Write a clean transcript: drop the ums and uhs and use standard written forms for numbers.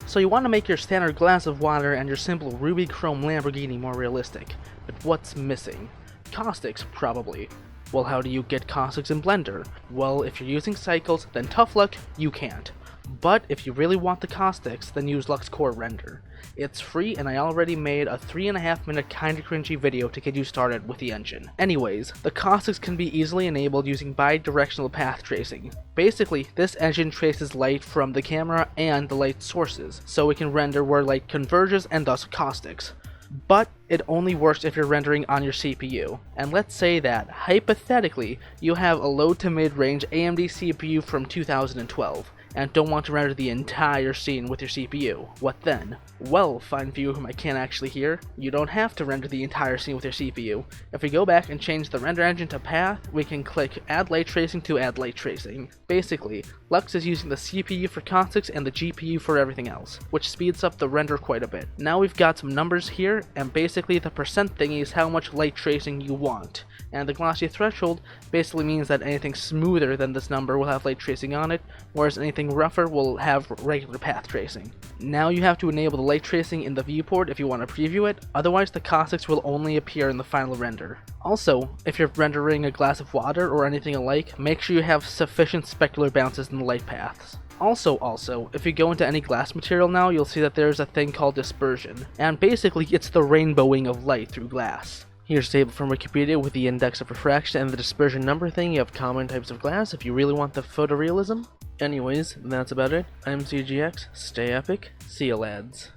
So you want to make your standard glass of water and your simple ruby chrome Lamborghini more realistic. But what's missing? Caustics, probably. Well, how do you get caustics in Blender? Well, if you're using cycles, then tough luck, you can't. But if you really want the caustics, then use Luxcorerender. It's free, and I already made a 3.5-minute kinda cringy video to get you started with the engine. Anyways, the caustics can be easily enabled using bi-directional path tracing. Basically, this engine traces light from the camera and the light sources, so it can render where light converges and thus caustics. But it only works if you're rendering on your CPU. And let's say that, hypothetically, you have a low to mid-range AMD CPU from 2012. And don't want to render the entire scene with your CPU. What then? Well, fine viewer whom I can't actually hear, you don't have to render the entire scene with your CPU. If we go back and change the render engine to path, we can click add light tracing to add light tracing. Basically, Lux is using the CPU for caustics and the GPU for everything else, which speeds up the render quite a bit. Now we've got some numbers here, and basically the percent thingy is how much light tracing you want. And the glossy threshold basically means that anything smoother than this number will have light tracing on it, whereas anything rougher will have regular path tracing. Now you have to enable the light tracing in the viewport if you want to preview it, otherwise the caustics will only appear in the final render. Also, if you're rendering a glass of water or anything alike, make sure you have sufficient specular bounces in the light paths. Also, if you go into any glass material now, you'll see that there's a thing called dispersion, and basically it's the rainbowing of light through glass. Here's a table from Wikipedia with the index of refraction and the dispersion number thing. You have common types of glass if you really want the photorealism. Anyways, that's about it. I'm CGX, stay epic, see ya lads.